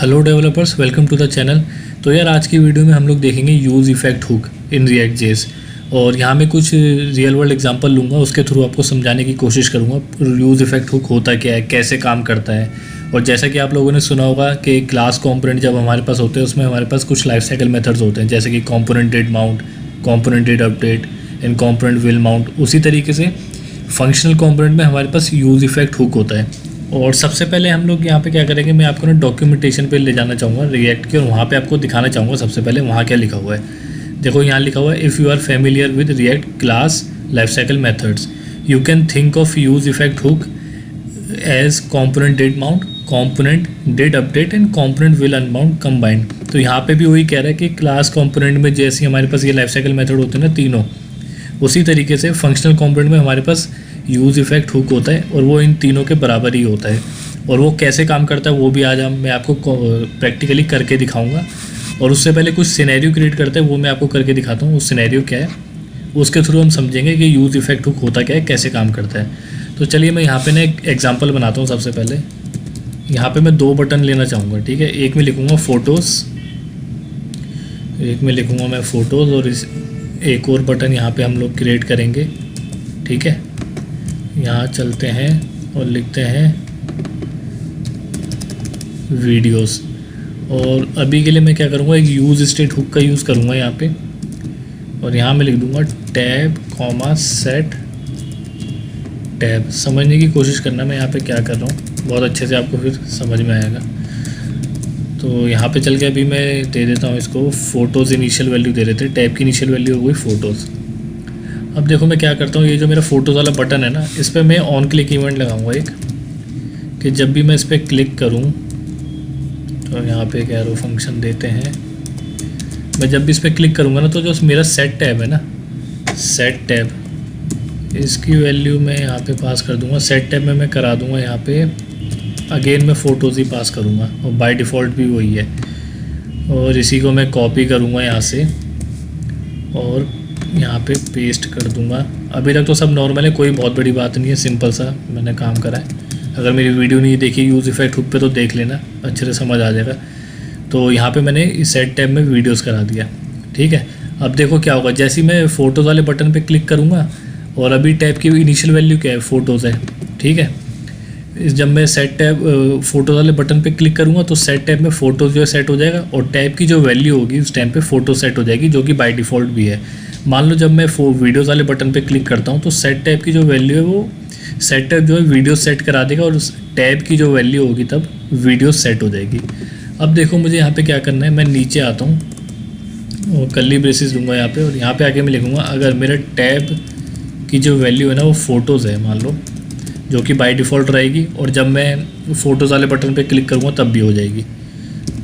Hello developers, welcome to the channel. तो यार आज की वीडियो में हम लोग देखेंगे use effect hook in React JS. और यहाँ मैं कुछ रियल वर्ल्ड एग्जांपल लूँगा, उसके थ्रू आपको समझाने की कोशिश करूँगा यूज़ इफ़ेक्ट हुक होता क्या है, कैसे काम करता है। और जैसा कि आप लोगों ने सुना होगा कि क्लास कंपोनेंट जब हमारे पास होते हैं उसमें हमारे पास कुछ लाइफ साइकिल मेथड्स होते हैं, जैसे कि component did mount, component did update and component will mount. उसी तरीके से फंक्शनल कंपोनेंट में हमारे पास यूज़ इफ़ेक्ट हुक होता है। और सबसे पहले हम लोग यहाँ पे क्या करेंगे, मैं आपको ना डॉक्यूमेंटेशन पे ले जाना चाहूँगा रिएक्ट की, और वहाँ पे आपको दिखाना चाहूँगा सबसे पहले वहाँ क्या लिखा हुआ है। देखो यहाँ लिखा हुआ है, if you are familiar with React class life cycle methods you can think of use effect hook as component did mount, component did update and component will unmount combined. तो यहाँ पे भी वही कह रहा है कि क्लास कॉम्पोनेंट में जैसे हमारे पास ये लाइफ साइकिल मेथड होते हैं ना तीनों, उसी तरीके से फंक्शनल कंपोनेंट में हमारे पास यूज़ इफ़ेक्ट हुक होता है और वो इन तीनों के बराबर ही होता है। और वो कैसे काम करता है वो भी आज मैं आपको प्रैक्टिकली करके दिखाऊंगा। और उससे पहले कुछ सिनेरियो क्रिएट करते हैं, वो मैं आपको करके दिखाता हूँ। वो सिनेरियो क्या है उसके थ्रू हम समझेंगे कि यूज़ इफ़ेक्ट हुक होता क्या है, कैसे काम करता है। तो चलिए मैं यहाँ पे ना एक एग्जाम्पल बनाता हूँ। सबसे पहले यहाँ पे मैं दो बटन लेना चाहूँगा, ठीक है। एक में लिखूँगा फ़ोटोज़, एक में लिखूँगा मैं फ़ोटोज़, और इस एक और बटन यहाँ पे हम लोग क्रिएट करेंगे, ठीक है। यहाँ चलते हैं और लिखते हैं वीडियोस। और अभी के लिए मैं क्या करूँगा, एक यूज़ स्टेट हुक का यूज़ करूँगा यहाँ पे, और यहाँ मैं लिख दूँगा टैब कॉमा सेट टैब। समझने की कोशिश करना मैं यहाँ पे क्या कर रहा हूँ, बहुत अच्छे से आपको फिर समझ में आएगा। तो यहाँ पे चल के अभी मैं दे देता हूँ इसको फ़ोटोज़ इनिशियल वैल्यू दे देते हैं। टैब की इनिशियल वैल्यू हो गई फ़ोटोज़। अब देखो मैं क्या करता हूँ, ये जो मेरा फ़ोटोज़ वाला बटन है ना, इस पर मैं ऑन क्लिक इवेंट लगाऊंगा एक, कि जब भी मैं इस पर क्लिक करूँ तो यहाँ पे एक एरो फंक्शन देते हैं। मैं जब भी इस पर क्लिक करूँगा ना, तो जो मेरा सेट टैब है ना, सेट टैब, इसकी वैल्यू मैं यहाँ पे पास कर दूँगा। सेट टैब में मैं करा दूँगा यहाँ पे अगेन मैं फ़ोटोज़ ही पास करूँगा, और बाय डिफ़ॉल्ट भी वही है। और इसी को मैं कॉपी करूँगा यहाँ से और यहाँ पे पेस्ट कर दूंगा। अभी तक तो सब नॉर्मल है, कोई बहुत बड़ी बात नहीं है, सिंपल सा मैंने काम करा है। अगर मेरी वीडियो नहीं देखी यूज़ इफ़ेक्ट हुक पे तो देख लेना, अच्छे से समझ आ जाएगा। तो यहाँ पे मैंने इस सेट टैब में वीडियोस करा दिया, ठीक है। अब देखो क्या होगा, जैसे ही मैं फ़ोटोज़ वाले बटन पर क्लिक करूँगा, और अभी टैब की इनिशियल वैल्यू क्या है, फ़ोटोज़ है, ठीक है। जब मैं सेट टैब फ़ोटोज़ वाले बटन पे क्लिक करूँगा तो सेट टैब में फ़ोटोज़ जो है सेट हो जाएगा, और टैब की जो वैल्यू होगी उस टाइम पे फ़ोटो सेट हो जाएगी, जो कि बाय डिफ़ॉल्ट भी है। मान लो जब मैं वीडियोज़ वाले बटन पे क्लिक करता हूँ तो सेट टैब की जो वैल्यू है वो सेट टैब जो है वीडियो सेट करा देगा, और टैब की जो वैल्यू होगी तब वीडियो सेट हो जाएगी। अब देखो मुझे यहाँ पे क्या करना है, मैं नीचे आता हूँ और कर्ली ब्रेसेस दूंगा यहाँ पे, और यहाँ पे आके मैं लिखूँगा अगर मेरा टैब की जो वैल्यू है ना वो फ़ोटोज़ है मान लो, जो कि बाय डिफ़ॉल्ट रहेगी, और जब मैं फ़ोटोज़ वाले बटन पे क्लिक करूँगा तब भी हो जाएगी।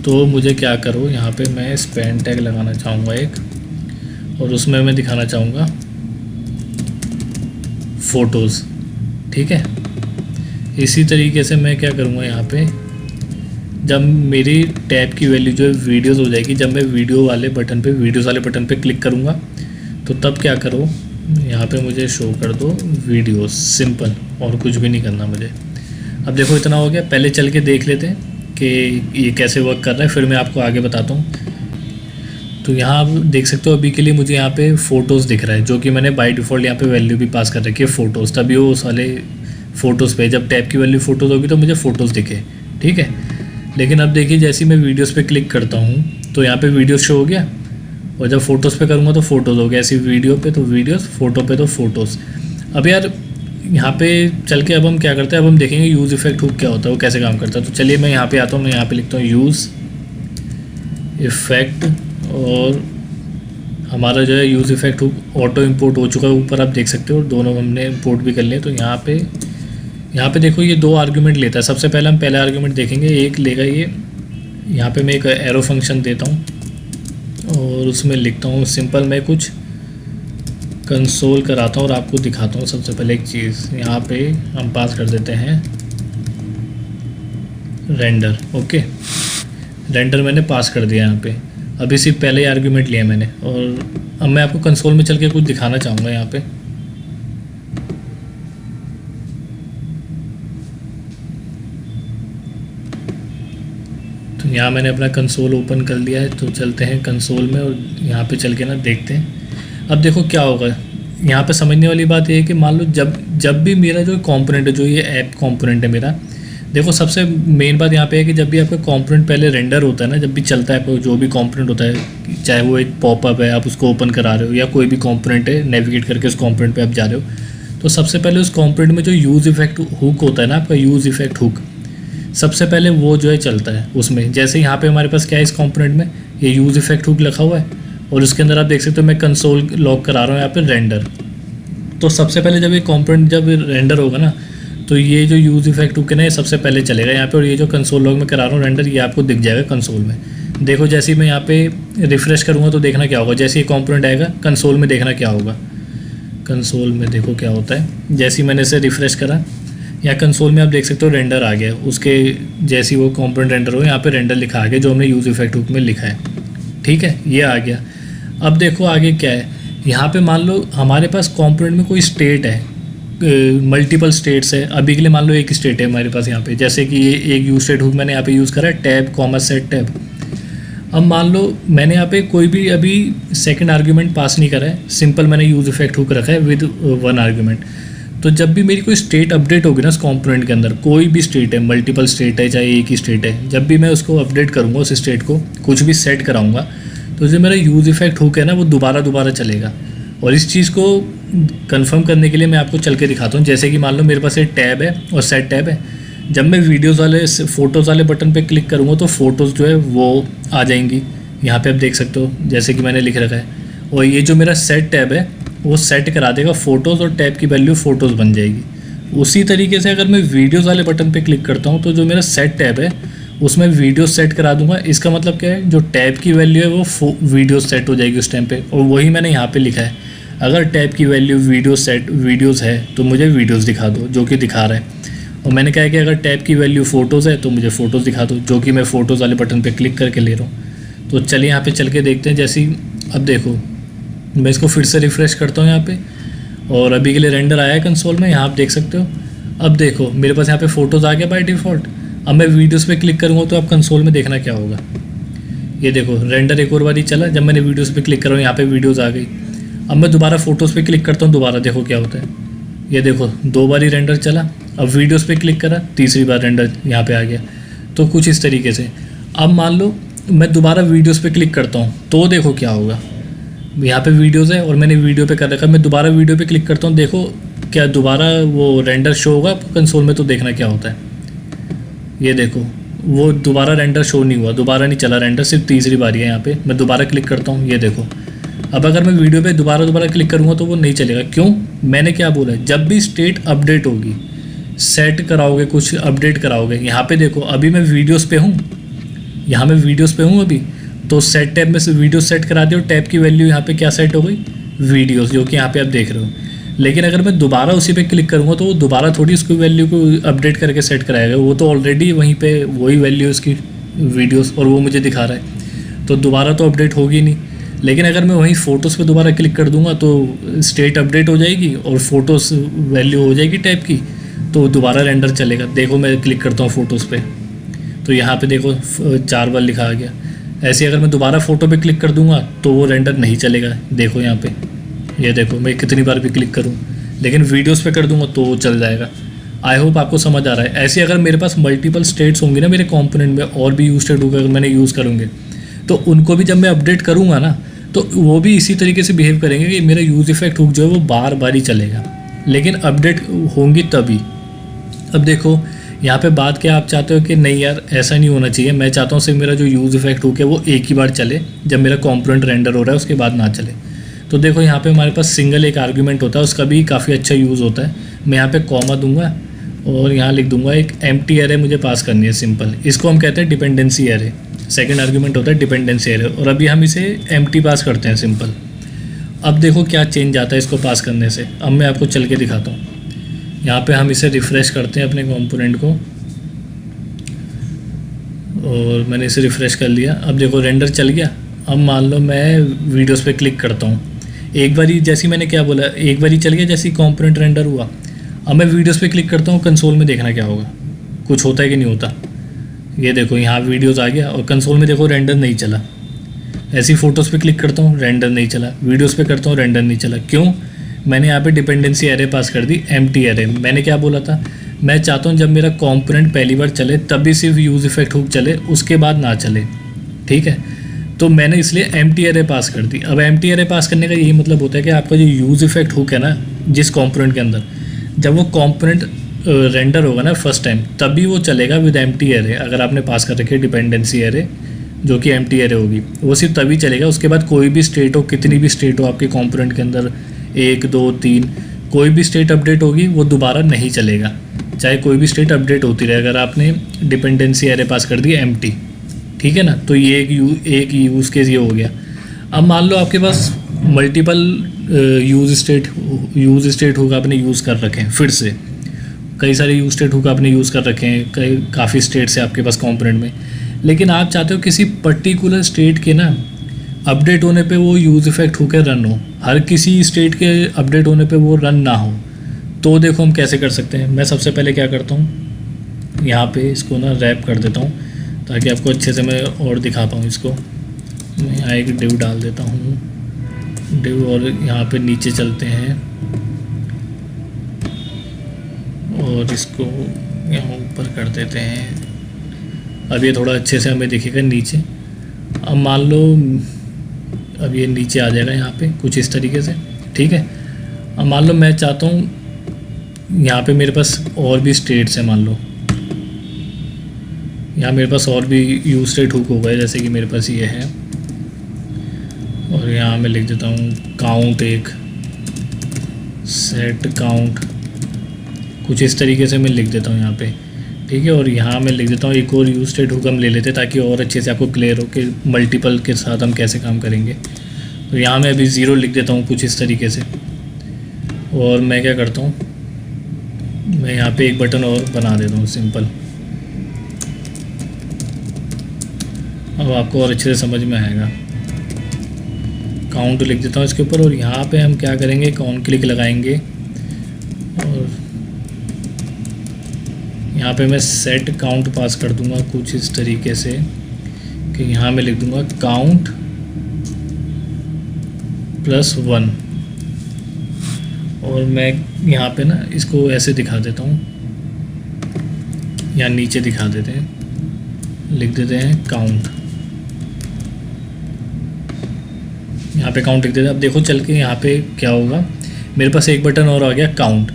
तो मुझे क्या करो, यहाँ पे मैं स्पैन टैग लगाना चाहूँगा एक, और उसमें मैं दिखाना चाहूँगा फ़ोटोज़, ठीक है। इसी तरीके से मैं क्या करूँगा, यहाँ पे जब मेरी टैब की वैल्यू जो है वीडियोज़ हो जाएगी, जब मैं वीडियोज़ वाले बटन पे क्लिक करूँगा तो तब क्या करो, यहाँ पे मुझे शो कर दो वीडियोस, सिंपल, और कुछ भी नहीं करना मुझे। अब देखो इतना हो गया। पहले चल के देख लेते हैं कि ये कैसे वर्क कर रहा है, फिर मैं आपको आगे बताता हूँ। तो यहाँ आप देख सकते हो अभी के लिए मुझे यहाँ पे फ़ोटोज़ दिख रहा है, जो कि मैंने बाय डिफ़ॉल्ट यहाँ पे वैल्यू भी पास कर रखी है फ़ोटोज़, तभी वो उस वाले फ़ोटोज़ पे जब टैब की वैल्यू फ़ोटोज़ होगी तो मुझे फ़ोटोज़ दिखे, ठीक है। लेकिन अब देखिए जैसे ही मैं वीडियोज़ पे क्लिक करता हूँ तो यहाँ पे वीडियो शो हो गया, और जब फ़ोटोज़ पे करूँगा तो फ़ोटोज़ हो गया, ऐसी वीडियो पे तो वीडियोज़, फ़ोटो पे तो फ़ोटोज़। अब यार यहाँ पे चल के अब हम क्या करते हैं, अब हम देखेंगे यूज़ इफ़ेक्ट हुक क्या होता है, वो कैसे काम करता है। तो चलिए मैं यहाँ पे आता हूँ, मैं यहाँ पे लिखता हूँ यूज़ इफ़ेक्ट, और हमारा जो है use effect hook auto import हो चुका है ऊपर, आप देख सकते हो, दोनों हमने इंपोर्ट भी कर लिए। तो यहाँ पे देखो ये दो आर्गूमेंट लेता है। सबसे पहले हम पहला आर्गूमेंट देखेंगे, एक लेगा ये, यहाँ पे मैं एक एरो फंक्शन देता हूँ और उसमें लिखता हूँ सिंपल, मैं कुछ कंसोल कराता हूँ और आपको दिखाता हूँ। सबसे पहले एक चीज़ यहाँ पे हम पास कर देते हैं रेंडर, ओके। रेंडर मैंने पास कर दिया यहाँ पे, अभी सिर्फ पहले ही आर्गूमेंट लिया मैंने। और अब मैं आपको कंसोल में चल के कुछ दिखाना चाहूँगा यहाँ पे। तो यहाँ मैंने अपना कंसोल ओपन कर लिया है, तो चलते हैं कंसोल में और यहाँ पे चल के ना देखते हैं। अब देखो क्या होगा, यहाँ पे समझने वाली बात ये है कि मान लो जब भी मेरा जो कंपोनेंट है, जो ये ऐप कंपोनेंट है मेरा, देखो सबसे मेन बात यहाँ पे है कि जब भी आपका कंपोनेंट पहले रेंडर होता है ना, जब भी चलता है आपको जो भी कंपोनेंट होता है, चाहे वो एक पॉपअप है आप उसको ओपन करा रहे हो, या कोई भी कंपोनेंट है नेविगेट करके उस कंपोनेंट पे आप जा रहे हो, तो सबसे पहले उस कंपोनेंट में जो यूज़ इफेक्ट हुक होता है ना आपका, यूज़ इफेक्ट हुक, सबसे पहले वो जो है चलता है उसमें। जैसे यहाँ पे हमारे पास क्या है इस कंपोनेंट में, ये यूज़ इफेक्ट हुक लिखा हुआ है और उसके अंदर आप देख सकते हो मैं कंसोल लॉक करा रहा हूँ यहाँ पे रेंडर। तो सबसे पहले जब ये कंपोनेंट जब रेंडर होगा ना, तो ये जो यूज़ इफेक्ट हुक है ना ये सबसे पहले चलेगा यहाँ पे, और ये जो कंसोल लॉग में करा रहा हूँ रेंडर, ये आपको दिख जाएगा कंसोल में। देखो जैसे ही मैं यहाँ पे रिफ़्रेश करूँगा तो देखना क्या होगा, जैसे ये कंपोनेंट आएगा कंसोल में देखना क्या होगा। कंसोल में देखो क्या होता है, जैसे ही मैंने इसे रिफ़्रेश करा, यहाँ कंसोल में आप देख सकते हो रेंडर आ गया, उसके जैसे ही वो कंपोनेंट रेंडर हो यहाँ पे रेंडर लिखा आ गया जो हमने यूज़ इफेक्ट हुक में लिखा है। ठीक है, ये आ गया। अब देखो आगे क्या है, यहाँ पे मान लो हमारे पास कंपोनेंट में कोई स्टेट है, मल्टीपल स्टेट्स है। अभी के लिए मान लो एक स्टेट है हमारे पास यहाँ पे, जैसे कि ये एक यूज स्टेट हुक मैंने यहाँ पे यूज़ करा है, टैब कॉमा सेट टैब। अब मान लो मैंने यहाँ पे कोई भी अभी सेकंड आर्ग्यूमेंट पास नहीं करा है, सिंपल मैंने यूज़ इफेक्ट हुक रखा है विद वन आर्ग्यूमेंट। तो जब भी मेरी कोई स्टेट अपडेट होगी ना उस कंपोनेंट के अंदर, कोई भी स्टेट है, मल्टीपल स्टेट है चाहे एक ही स्टेट है, जब भी मैं उसको अपडेट करूँगा उस स्टेट को, कुछ भी सेट कराऊँगा, तो जो मेरा यूज़ इफेक्ट हुक है ना वो दोबारा चलेगा। और इस चीज़ को कंफर्म करने के लिए मैं आपको चल के दिखाता हूँ। जैसे कि मान लो मेरे पास एक टैब है और सेट टैब है, जब मैं वीडियोज़ वाले फ़ोटोज़ वाले बटन पे क्लिक करूँगा तो फ़ोटोज़ जो है वो आ जाएंगी, यहाँ पे आप देख सकते हो जैसे कि मैंने लिख रखा है। और ये जो मेरा सेट टैब है वो सेट करा देगा फ़ोटोज़, और टैब की वैल्यू फ़ोटोज़ बन जाएगी। उसी तरीके से अगर मैं वीडियोज़ वाले बटन पे क्लिक करता हूँ तो जो मेरा सेट टैब है उसमें वीडियो सेट करा दूंगा। इसका मतलब क्या है, जो टैब की वैल्यू है वो वीडियो सेट हो जाएगी उस टाइम पे, और वही मैंने यहाँ पे लिखा है, अगर टैब की वैल्यू वीडियोज़ है तो मुझे वीडियोज़ दिखा दो, जो कि दिखा रहा है। और मैंने कहा कि अगर टैब की वैल्यू फ़ोटोज़ है तो मुझे फ़ोटोज़ दिखा दो, जो कि मैं फ़ोटोज़ वाले बटन पर क्लिक करके ले रहा हूँ। तो चलिए यहाँ पर चल के देखते हैं। जैसे अब देखो मैं इसको फिर से रिफ़्रेश करता हूँ यहाँ पे, और अभी के लिए रेंडर आया है कंसोल में, यहाँ आप देख सकते हो। अब देखो मेरे पास यहाँ पे फ़ोटोज़ आ गया बाय डिफ़ॉल्ट। अब मैं वीडियोज़ पे क्लिक करूँगा तो आप कंसोल में देखना क्या होगा, ये देखो रेंडर एक और बारी चला। जब मैंने वीडियोज़ पे क्लिक करा यहाँ पे वीडियोज़ आ गई। अब मैं दोबारा फ़ोटोज़ पे क्लिक करता हूँ, दोबारा देखो क्या होता है, ये देखो 2 बारी रेंडर चला। अब वीडियोज़ पे क्लिक करा, तीसरी बार रेंडर यहाँ पे आ गया। तो कुछ इस तरीके से। अब मान लो मैं दोबारा वीडियोज़ पे क्लिक करता हूँ तो देखो क्या होगा, यहाँ पे वीडियोज़ है और मैंने वीडियो पे कर रखा है। मैं दोबारा वीडियो पे क्लिक करता हूँ, देखो क्या दोबारा वो रेंडर शो होगा कंसोल में, तो देखना क्या होता है, ये देखो वो दोबारा रेंडर शो नहीं हुआ, दोबारा नहीं चला रेंडर, सिर्फ तीसरी बारी है यहाँ पे। मैं दोबारा क्लिक करता हूँ, ये देखो। अब अगर मैं वीडियो पे दोबारा क्लिक करूँगा तो वो नहीं चलेगा। क्यों, मैंने क्या बोला है, जब भी स्टेट अपडेट होगी, सेट कराओगे, कुछ अपडेट कराओगे, यहाँ पे देखो अभी मैं वीडियोज़ पे हूँ, यहाँ मैं वीडियोज़ पे हूँ अभी, तो सेट टैब में से वीडियो सेट करा दिया, और टैब की वैल्यू यहाँ पे क्या सेट हो गई, वीडियोज़, जो कि यहाँ पे आप देख रहे हो। लेकिन अगर मैं दोबारा उसी पे क्लिक करूँगा तो वो दोबारा थोड़ी उसकी वैल्यू को अपडेट करके सेट कराएगा, वो तो ऑलरेडी वहीं पे वही वैल्यू उसकी वीडियोस, और वो मुझे दिखा रहा है, तो दोबारा तो अपडेट होगी नहीं। लेकिन अगर मैं वहीं फ़ोटोज़ पे दोबारा क्लिक कर दूँगा तो स्टेट अपडेट हो जाएगी और फ़ोटोज़ वैल्यू हो जाएगी टैब की, तो दोबारा रेंडर चलेगा। देखो मैं क्लिक करता हूँ फ़ोटोज़ पे, तो यहाँ पे देखो 4 बार लिखा आ गया। ऐसे अगर मैं दोबारा फ़ोटो पे क्लिक कर दूँगा तो वो रेंडर नहीं चलेगा। देखो यहाँ पे, ये देखो मैं कितनी बार भी क्लिक करूँ, लेकिन वीडियोस पे कर दूँगा तो वो चल जाएगा। आई होप आपको समझ आ रहा है। ऐसे अगर मेरे पास मल्टीपल स्टेट्स होंगी ना मेरे कंपोनेंट में, और भी यूज स्टेट होगा अगर मैंने यूज़ करूँगे, तो उनको भी जब मैं अपडेट करूँगा ना तो वो भी इसी तरीके से बिहेव करेंगे कि मेरा यूज़ इफेक्ट हुक जो है वो बार बार ही चलेगा, लेकिन अपडेट होंगी तभी। अब देखो यहाँ पे बात क्या, आप चाहते हो कि नहीं यार ऐसा नहीं होना चाहिए, मैं चाहता हूँ सिर्फ मेरा जो यूज़ इफेक्ट हुक है वो एक ही बार चले, जब मेरा कंपोनेंट रेंडर हो रहा है उसके बाद ना चले। तो देखो यहाँ पे हमारे पास सिंगल एक आर्ग्यूमेंट होता है, उसका भी काफ़ी अच्छा यूज़ होता है। मैं यहाँ पे कॉमा दूंगा और यहाँ लिख दूंगा एक एम्प्टी एरे मुझे पास करनी है, सिंपल। इसको हम कहते हैं डिपेंडेंसी एरे। सेकंड आर्ग्यूमेंट होता है डिपेंडेंसी एरे, और अभी हम इसे एम्प्टी पास करते हैं, सिंपल। अब देखो क्या चेंज आता है इसको पास करने से, अब मैं आपको चल के दिखाता हूँ। यहाँ पे हम इसे रिफ़्रेश करते हैं अपने कंपोनेंट को, और मैंने इसे रिफ़्रेश कर लिया। अब देखो रेंडर चल गया। अब मान लो मैं वीडियोस पे क्लिक करता हूँ, एक बारी जैसी मैंने क्या बोला, एक बारी चल गया जैसी कंपोनेंट रेंडर हुआ। अब मैं वीडियोस पे क्लिक करता हूँ, कंसोल में देखना क्या होगा, कुछ होता है कि नहीं होता। ये देखो यहाँ वीडियोस आ गया और कंसोल में देखो रेंडर नहीं चला। ऐसी फ़ोटोज़ पे क्लिक करता हूँ, रेंडर नहीं चला। वीडियोस पे करता हूँ, रेंडर नहीं चला। क्यों? मैंने यहाँ पे डिपेंडेंसी एरे पास कर दी, एम्प्टी एरे। मैंने क्या बोला था, मैं चाहता हूँ जब मेरा कंपोनेंट पहली बार चले तभी सिर्फ यूज़ इफेक्ट हुक चले, उसके बाद ना चले। ठीक है, तो मैंने इसलिए एम्प्टी एरे पास कर दी। अब एम्प्टी एरे पास करने का यही मतलब होता है कि आपका जो यूज़ इफेक्ट हुक है ना, जिस कंपोनेंट के अंदर, जब वो कंपोनेंट रेंडर होगा ना फर्स्ट टाइम, तभी वो चलेगा विद एम्प्टी एरे। अगर आपने पास कर रखी है डिपेंडेंसी एरे जो कि एम्प्टी एरे होगी, वो सिर्फ तभी चलेगा। उसके बाद कोई भी स्टेट हो, कितनी भी स्टेट हो आपके कंपोनेंट के अंदर, 1 2 3, कोई भी स्टेट अपडेट होगी वो दोबारा नहीं चलेगा, चाहे कोई भी स्टेट अपडेट होती रहे, अगर आपने डिपेंडेंसी एरे पास कर दी एम्प्टी। ठीक है ना, तो ये एक यूज़ केस ये हो गया। अब मान लो आपके पास मल्टीपल यूज़ स्टेट हुक आपने यूज़ कर रखे हैं, फिर से कई सारे यूज़ स्टेट हुक आपने यूज़ कर रखे हैं, काफ़ी स्टेट्स है आपके पास कंपोनेंट में, लेकिन आप चाहते हो किसी पर्टिकुलर स्टेट के ना अपडेट होने पे वो यूज़ इफेक्ट हुक रन हो, हर किसी स्टेट के अपडेट होने पे वो रन ना हो। तो देखो हम कैसे कर सकते हैं। मैं सबसे पहले क्या करता हूँ, यहाँ पे इसको ना रैप कर देता हूँ ताकि आपको अच्छे से मैं और दिखा पाऊँ इसको। मैं यहाँ एक डिव डाल देता हूँ, डिव, और यहाँ पे नीचे चलते हैं और इसको यहाँ ऊपर कर देते हैं। अब ये थोड़ा अच्छे से हमें दिखेगा नीचे। अब मान लो अब ये नीचे आ जाएगा यहाँ पे कुछ इस तरीके से। ठीक है, अब मान लो मैं चाहता हूँ यहाँ पे मेरे पास और भी स्टेट्स हैं, मान लो यहाँ मेरे पास और भी यूज स्टेट हुक हो गए, जैसे कि मेरे पास ये है, और यहाँ मैं लिख देता हूँ काउंट, एक सेट काउंट, कुछ इस तरीके से मैं लिख देता हूँ यहाँ पे। ठीक है, और यहाँ मैं लिख देता हूँ एक और यूज स्टेट हुक हम ले लेते हैं ताकि और अच्छे से आपको क्लियर हो कि मल्टीपल के साथ हम कैसे काम करेंगे। तो यहाँ मैं अभी 0 लिख देता हूँ कुछ इस तरीके से, और मैं क्या करता हूँ, मैं यहाँ पे एक बटन और बना देता हूँ सिंपल। अब आपको और अच्छे से समझ में आएगा। काउंट लिख देता हूँ इसके ऊपर, और यहाँ पे हम क्या करेंगे, काउंट क्लिक लगाएंगे और यहाँ पे मैं सेट काउंट पास कर दूंगा कुछ इस तरीके से कि यहाँ मैं लिख दूंगा काउंट +1, और मैं यहाँ पे ना इसको ऐसे दिखा देता हूँ, या नीचे दिखा देते हैं, लिख देते हैं काउंट। यहाँ पे काउंट लिख देते हैं। अब देखो चल के यहाँ पे क्या होगा, मेरे पास एक बटन और आ गया काउंट,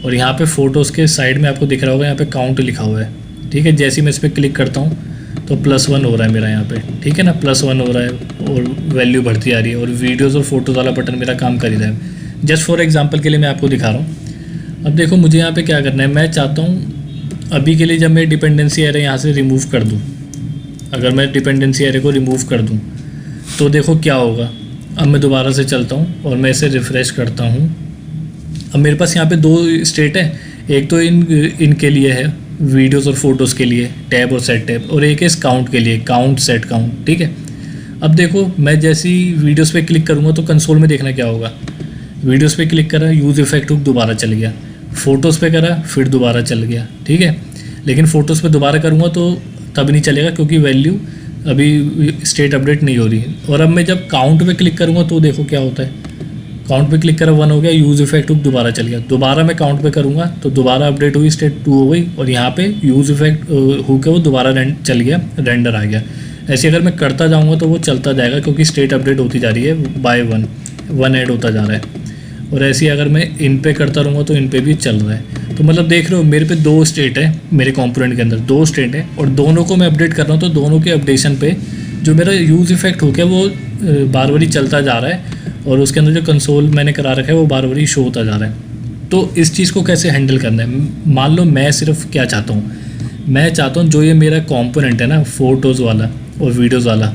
और यहाँ पे फ़ोटोज़ के साइड में आपको दिख रहा होगा यहाँ पे काउंट लिखा हुआ है। ठीक है, जैसे ही मैं इस पर क्लिक करता हूँ तो +1 हो रहा है मेरा यहाँ पे। ठीक है ना, +1 हो रहा है और वैल्यू बढ़ती आ रही है, और वीडियोज़ और फोटोज़ वाला बटन मेरा काम कर ही रहा है। जस्ट फॉर एग्जाम्पल के लिए मैं आपको दिखा रहा हूँ। अब देखो मुझे यहाँ पर क्या करना है, मैं चाहता हूँ अभी के लिए जब मैं डिपेंडेंसी एरे यहाँ से रिमूव कर दूँ, अगर मैं डिपेंडेंसी एरे को रिमूव कर दूँ तो देखो क्या होगा। अब मैं दोबारा से चलता हूँ और मैं इसे रिफ़्रेश करता हूँ। अब मेरे पास यहाँ पे 2 स्टेट है, एक तो इनके लिए है वीडियोस और फोटोज़ के लिए टैब और सेट टैब, और एक है इस काउंट के लिए काउंट सेट काउंट। ठीक है, अब देखो मैं जैसे ही वीडियोस पे क्लिक करूँगा तो कंसोल में देखना क्या होगा, वीडियोस पे क्लिक करा यूज़ इफेक्ट हुक दोबारा चल गया, फ़ोटोज़ पे करा फिर दोबारा चल गया। ठीक है, लेकिन फ़ोटोज़ पे दोबारा करूँगा तो तब नहीं चलेगा क्योंकि वैल्यू अभी स्टेट अपडेट नहीं हो रही है। और अब मैं जब काउंट पे क्लिक करूँगा तो देखो क्या होता है, काउंट पे क्लिक करा 1 हो गया, यूज़ इफेक्ट हुक दोबारा चल गया। दोबारा मैं काउंट पे करूँगा तो दोबारा अपडेट हुई, स्टेट 2 हो गई, और यहाँ पे यूज़ इफेक्ट हुक है वो दोबारा चल गया, रेंडर आ गया। ऐसे अगर मैं करता जाऊँगा तो वो चलता जाएगा क्योंकि स्टेट अपडेट होती जा रही है बाय 1 ऐड होता जा रहा है। और ऐसे ही अगर मैं इन पे करता रहूँगा तो इन पे भी चल रहा है। तो मतलब देख रहे हो मेरे पे 2 स्टेट है, मेरे कंपोनेंट के अंदर 2 स्टेट है, और दोनों को मैं अपडेट कर रहा हूँ। तो दोनों के अपडेशन पे जो मेरा यूज़ इफेक्ट हुक है वो बार बार चलता जा रहा है, और उसके अंदर जो कंसोल मैंने करा रखा है वो बार बार शो होता जा रहा है। तो इस चीज़ को कैसे हैंडल करना है, मान लो मैं सिर्फ क्या चाहता हूँ, मैं चाहता हूँ जो ये मेरा कंपोनेंट है ना फ़ोटोज़ वाला और वीडियोज़ वाला,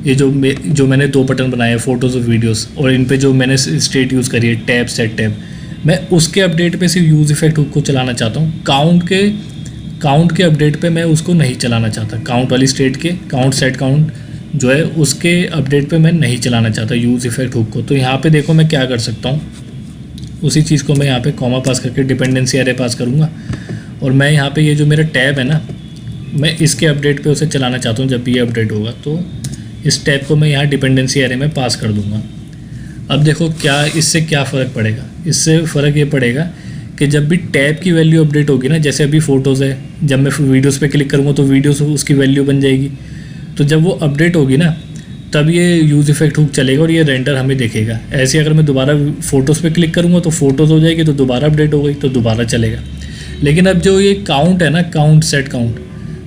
ये जो मैंने 2 बटन बनाए हैं फ़ोटोज़ और वीडियोज़, और इन पे जो मैंने स्टेट यूज़ करी है टैब सेट टैब, मैं उसके अपडेट पे सिर्फ यूज़ इफेक्ट हुक को चलाना चाहता हूँ। काउंट के अपडेट पे मैं उसको नहीं चलाना चाहता, काउंट वाली स्टेट के काउंट सेट काउंट जो है उसके अपडेट पे मैं नहीं चलाना चाहता यूज़ इफेक्ट हुक को। तो यहाँ पे देखो मैं क्या कर सकता हूँ, उसी चीज़ को मैं यहाँ पे कॉमा पास करके डिपेंडेंसी एरे पास करूँगा, और मैं यहाँ पे ये जो मेरा टैब है ना, मैं इसके अपडेट पे उसे चलाना चाहता हूँ जब भी ये अपडेट होगा, तो इस टैब को मैं यहाँ डिपेंडेंसी एरे में पास कर दूँगा। अब देखो क्या इससे क्या फ़र्क पड़ेगा। इससे फ़र्क ये पड़ेगा कि जब भी टैब की वैल्यू अपडेट होगी ना, जैसे अभी फ़ोटोज़ है, जब मैं वीडियोज़ पे क्लिक करूँगा तो वीडियोज़ उसकी वैल्यू बन जाएगी। तो जब वो अपडेट होगी ना तब ये यूज़ इफेक्ट हुक चलेगा और ये रेंडर हमें दिखेगा। ऐसे अगर मैं दोबारा फ़ोटोज़ पे क्लिक करूँगा तो फ़ोटोज़ हो जाएगी, तो दोबारा अपडेट हो गई तो दोबारा चलेगा। लेकिन अब जो ये काउंट है ना, काउंट सेट काउंट,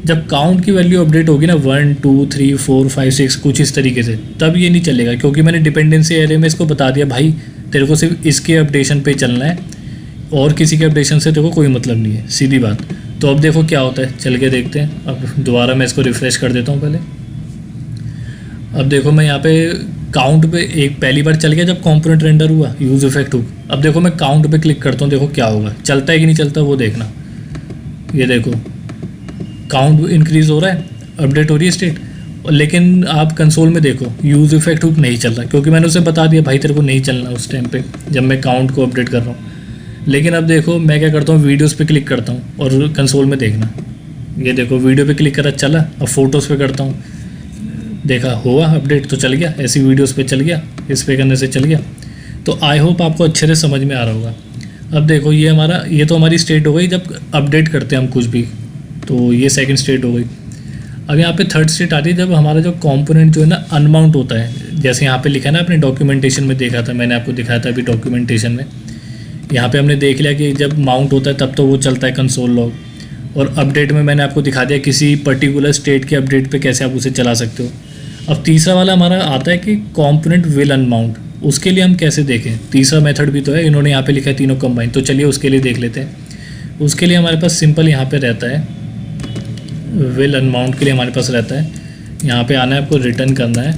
जब काउंट की वैल्यू अपडेट होगी ना 1 2 3 4 5 6 कुछ इस तरीके से, तब ये नहीं चलेगा, क्योंकि मैंने डिपेंडेंसी एरे में इसको बता दिया भाई तेरे को सिर्फ इसके अपडेशन पे चलना है और किसी के अपडेशन से तेरे को कोई मतलब नहीं है, सीधी बात। तो अब देखो क्या होता है, चल के देखते हैं। अब दोबारा मैं इसको रिफ़्रेश कर देता हूँ पहले। अब देखो मैं यहाँ पे काउंट पे एक पहली बार चल गया जब कंपोनेंट रेंडर हुआ यूज़ इफेक्ट हुक। अब देखो मैं काउंट पे क्लिक करता हूँ, देखो क्या होगा, चलता है कि नहीं चलता वो देखना। ये देखो काउंट इंक्रीज़ हो रहा है, अपडेट हो रही है स्टेट, लेकिन आप कंसोल में देखो यूज़ इफेक्ट हुक नहीं चल रहा, क्योंकि मैंने उसे बता दिया भाई तेरे को नहीं चलना उस टाइम पे जब मैं काउंट को अपडेट कर रहा हूँ। लेकिन अब देखो मैं क्या करता हूँ, वीडियोज़ पे क्लिक करता हूँ और कंसोल में देखना, ये देखो वीडियो पे क्लिक करा चला। अब फ़ोटोज़ पे करता हूँ, देखा हुआ अपडेट तो चल गया, ऐसी वीडियोज़ पे चल गया, इस पे करने से चल गया। तो आई होप आपको अच्छे से समझ में आ रहा होगा। अब देखो ये तो हमारी स्टेट हो गई जब अपडेट करते हैं हम कुछ भी, तो ये सेकंड स्टेट हो गई। अब यहाँ पे थर्ड स्टेट आती है जब हमारा जो कंपोनेंट जो है ना अनमाउंट होता है, जैसे यहाँ पे लिखा है ना, अपने डॉक्यूमेंटेशन में देखा था, मैंने आपको दिखाया था अभी डॉक्यूमेंटेशन में। यहाँ पे हमने देख लिया कि जब माउंट होता है तब तो वो चलता है कंसोल लॉग, और अपडेट में मैंने आपको दिखा दिया किसी पर्टिकुलर स्टेट के अपडेट पे कैसे आप उसे चला सकते हो। अब तीसरा वाला हमारा आता है कि कंपोनेंट विल अनमाउंट, उसके लिए हम कैसे देखें। तीसरा मेथड भी तो है, इन्होंने यहाँ पे लिखा है तीनों कंबाइन, तो चलिए उसके लिए देख लेते हैं। उसके लिए हमारे पास सिंपल यहाँ पे रहता है, विल अनमाउंट के लिए हमारे पास रहता है, यहाँ पे आना है, आपको रिटर्न करना है।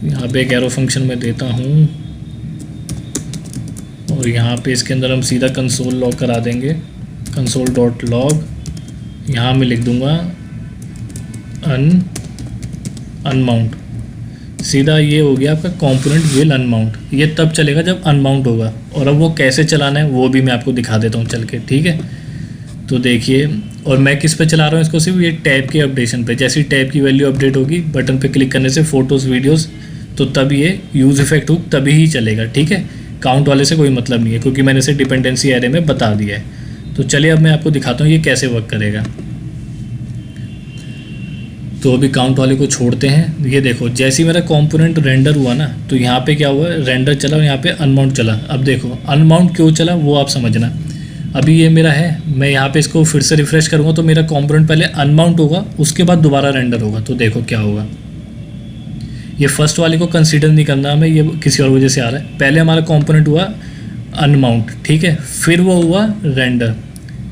यहाँ पे एक एरो फंक्शन में देता हूँ और यहाँ पे इसके अंदर हम सीधा कंसोल लॉग करा देंगे, कंसोल डॉट लॉग। यहाँ मैं लिख दूँगा अनमाउंट, सीधा ये हो गया आपका कंपोनेंट विल अनमाउंट। ये तब चलेगा जब अनमाउंट होगा, और अब वो कैसे चलाना है वो भी मैं आपको दिखा देता हूँ चल के, ठीक है। तो देखिए, और मैं किस पे चला रहा हूँ इसको, सिर्फ ये टैब के अपडेशन पे। जैसे टैब की वैल्यू अपडेट होगी बटन पे क्लिक करने से फ़ोटोज़ वीडियोज़, तो तब ये यूज़ इफेक्ट हुक तभी ही चलेगा, ठीक है। काउंट वाले से कोई मतलब नहीं है, क्योंकि मैंने इसे डिपेंडेंसी एरे में बता दिया है। तो चलिए अब मैं आपको दिखाता हूँ ये कैसे वर्क करेगा। तो अभी काउंट वाले को छोड़ते हैं। ये देखो जैसे ही मेरा कंपोनेंट रेंडर हुआ ना, तो यहाँ पे क्या हुआ, रेंडर चला और यहाँ पे अनमाउंट चला। अब देखो अनमाउंट क्यों चला वो आप समझना। अभी ये मेरा है, मैं यहाँ पे इसको फिर से रिफ़्रेश करूँगा तो मेरा कंपोनेंट पहले अनमाउंट होगा, उसके बाद दोबारा रेंडर होगा। तो देखो क्या होगा, ये फर्स्ट वाले को कंसीडर नहीं करना हमें, ये किसी और वजह से आ रहा है। पहले हमारा कंपोनेंट हुआ अनमाउंट, ठीक है, फिर वो हुआ रेंडर,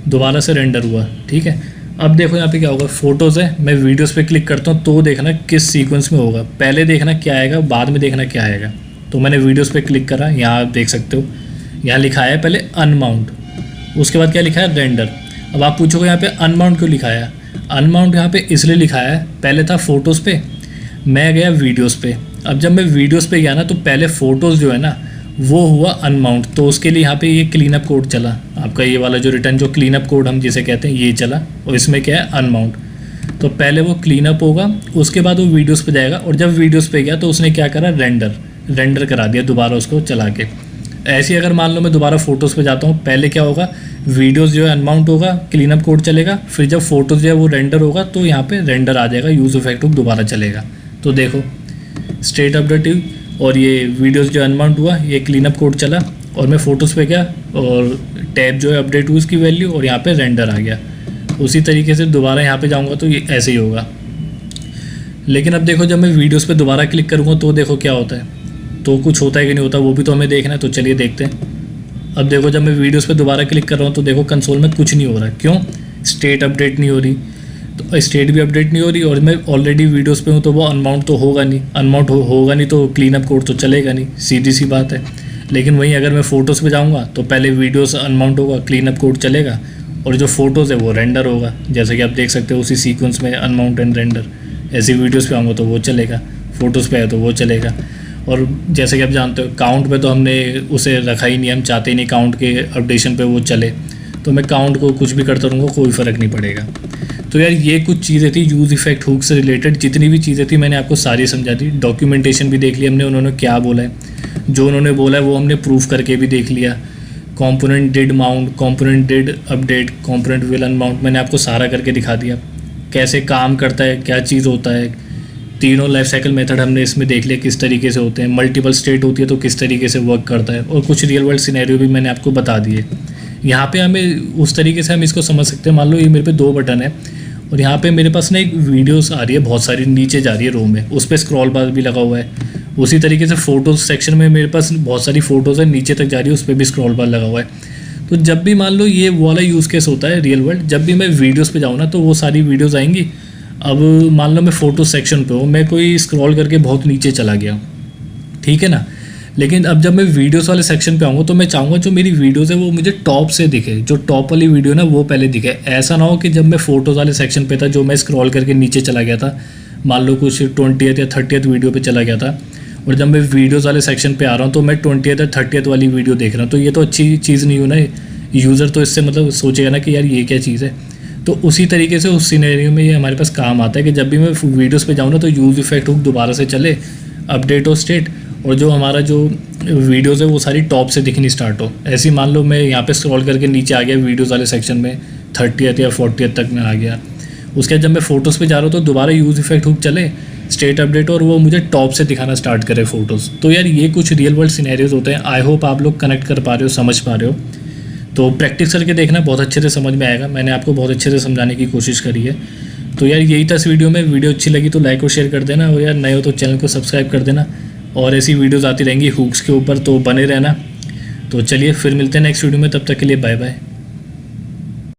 दोबारा से रेंडर हुआ, ठीक है। अब देखो यहाँ पे क्या होगा, फ़ोटोज़ है, मैं वीडियोस पे क्लिक करता हूँ तो देखना किस सीक्वेंस में होगा, पहले देखना क्या आएगा, बाद में देखना क्या आएगा। तो मैंने वीडियोस पे क्लिक करा, यहाँ आप देख सकते हो, यहाँ लिखा है पहले अनमाउंट, उसके बाद क्या लिखा है रेंडर। अब आप पूछोगे यहाँ पे अनमाउंट क्यों लिखा है। अनमाउंट यहाँ पे इसलिए लिखा है, पहले था फ़ोटोज़ पे, मैं गया वीडियोज़ पे। अब जब मैं वीडियोज़ पे गया ना, तो पहले फ़ोटोज़ जो है ना वो हुआ अनमाउंट, तो उसके लिए यहाँ पे ये क्लीन अप कोड चला आपका, ये वाला जो रिटर्न जो क्लीन अप कोड हम जिसे कहते हैं ये चला, और इसमें क्या है अनमाउंट। तो पहले वो क्लीन अप होगा, उसके बाद वो वीडियोस पे जाएगा, और जब वीडियोस पे गया तो उसने क्या करा, रेंडर करा दिया दोबारा उसको चला के। ऐसे अगर मान लो मैं दोबारा फ़ोटोज़ पे जाता हूँ, पहले क्या होगा, वीडियोज़ जो है अनमाउंट होगा, क्लीन अप कोड चलेगा, फिर जब फोटोज़ जो है वो रेंडर होगा तो यहाँ पे रेंडर आ जाएगा, यूज़ इफेक्ट हुक दोबारा चलेगा। तो देखो स्टेट अपडेट हुई, और ये वीडियोज़ जो अनमाउंट हुआ, ये क्लीन अप कोड चला, और मैं फ़ोटोज़ पे गया और टैब जो है अपडेट हुई उसकी वैल्यू, और यहाँ पे रेंडर आ गया। उसी तरीके से दोबारा यहाँ पे जाऊँगा तो ये ऐसे ही होगा। लेकिन अब देखो जब मैं वीडियोज़ पे दोबारा क्लिक करूँगा तो देखो क्या होता है, तो कुछ होता है कि नहीं होता वो भी तो हमें देखना है। तो चलिए देखते हैं। अब देखो जब मैं वीडियोज़ पे दोबारा क्लिक कर रहा हूँ तो देखो कंसोल में कुछ नहीं हो रहा। क्यों? स्टेट अपडेट नहीं हो रही, तो स्टेट भी अपडेट नहीं हो रही, और मैं ऑलरेडी वीडियोज़ पे हूँ तो वो अनमाउंट तो होगा नहीं, अनमाउंट होगा नहीं तो क्लीन अप कोड तो चलेगा नहीं, सीधी सी बात है। लेकिन वहीं अगर मैं फ़ोटोज़ पे जाऊँगा तो पहले वीडियोज़ अनमाउंट होगा, क्लीन अप कोड चलेगा, और जो फ़ोटोज़ है वो रेंडर होगा, जैसे कि आप देख सकते हो उसी सीक्वेंस में अनमाउंट एंड रेंडर। ऐसी वीडियोज़ पे आऊँगा तो वो चलेगा, फ़ोटोज़ पे आए तो वो चलेगा। और जैसे कि आप जानते हो काउंट पे तो हमने उसे रखा ही नहीं, हम चाहते ही नहीं काउंट के अपडेशन पे वो चले, तो मैं काउंट को कुछ भी करता रहूँगा, कोई फ़र्क नहीं पड़ेगा। तो यार ये कुछ चीज़ें थी यूज़ इफेक्ट हुक से रिलेटेड, जितनी भी चीज़ें थी मैंने आपको सारी समझा दी। डॉक्यूमेंटेशन भी देख लिया हमने, उन्होंने क्या बोला है, जो उन्होंने बोला है वो हमने प्रूफ करके भी देख लिया। Component did mount, component did update, component will unmount, मैंने आपको सारा करके दिखा दिया कैसे काम करता है, क्या चीज़ होता है। तीनों लाइफ साइकिल मेथड हमने इसमें देख लिया किस तरीके से होते हैं। मल्टीपल स्टेट होती है तो किस तरीके से वर्क करता है, और कुछ रियल वर्ल्ड सिनेरियो भी मैंने आपको बता दिए। यहाँ पे हमें उस तरीके से हम इसको समझ सकते हैं। मान लो ये मेरे पे 2 बटन है और यहाँ पे मेरे पास ना एक वीडियोस आ रही है बहुत सारी, नीचे जा रही है रो में, उस पर स्क्रॉल बार भी लगा हुआ है। उसी तरीके से फ़ोटोज़ सेक्शन में मेरे पास बहुत सारी फ़ोटोज़ है, नीचे तक जा रही है, उस पर भी स्क्रॉल बार लगा हुआ है। तो जब भी मान लो ये वाला यूज़ केस होता है रियल वर्ल्ड, जब भी मैं वीडियोज़ पे जाऊँ ना तो वो सारी वीडियोज़ आएंगी। अब मान लो मैं फ़ोटो सेक्शन पे हूँ, मैं कोई स्क्रॉल करके बहुत नीचे चला गया, ठीक है ना, लेकिन अब जब मैं वीडियोस वाले सेक्शन पे आऊँगा तो मैं चाहूँगा जो मेरी वीडियोस है वो मुझे टॉप से दिखे, जो टॉप वाली वीडियो ना वो पहले दिखे। ऐसा ना हो कि जब मैं फ़ोटोज़ वाले सेक्शन पे था, जो मैं स्क्रॉल करके नीचे चला गया था, मान लो कुछ 20th या 30th वीडियो पे चला गया था, और जब मैं वीडियोज़ वाले सेक्शन पे आ रहा हूँ तो मैं 20th या 30th वाली वीडियो देख रहा हूँ, तो ये तो अच्छी चीज़ नहीं हो ना। यूज़र तो इससे मतलब सोचेगा ना कि यार ये क्या चीज़ है। तो उसी तरीके से उस सिनेरियो में ये हमारे पास काम आता है कि जब भी मैं वीडियोज़ पे जाऊँ ना तो यूज़ इफेक्ट हुक दोबारा से चले, अपडेट हो स्टेट, और जो हमारा जो वीडियोज़ है वो सारी टॉप से दिखनी स्टार्ट हो। ऐसे ही मान लो मैं यहाँ पे स्क्रॉल करके नीचे आ गया वीडियोज़ वाले सेक्शन में, 30th या 40th तक मैं आ गया। उसके बाद जब मैं फ़ोटोज़ पे जा रहा हूँ तो दोबारा यूज़ इफेक्ट हुक चले, स्टेट अपडेट, और वो मुझे टॉप से दिखाना स्टार्ट करे फ़ोटोज़। तो यार ये कुछ रियल वर्ल्ड सिनेरियोज़ होते हैं। आई होप आप लोग कनेक्ट कर पा रहे हो, समझ पा रहे हो। तो प्रैक्टिस करके देखना, बहुत अच्छे से समझ में आएगा। मैंने आपको बहुत अच्छे से समझाने की कोशिश करी है। तो यार यही था इस वीडियो में। वीडियो अच्छी लगी तो लाइक और शेयर कर देना, और यार नए हो तो चैनल को सब्सक्राइब कर देना, और ऐसी वीडियोज़ आती रहेंगी हुक्स के ऊपर, तो बने रहना। तो चलिए फिर मिलते हैं नेक्स्ट वीडियो में, तब तक के लिए बाय बाय।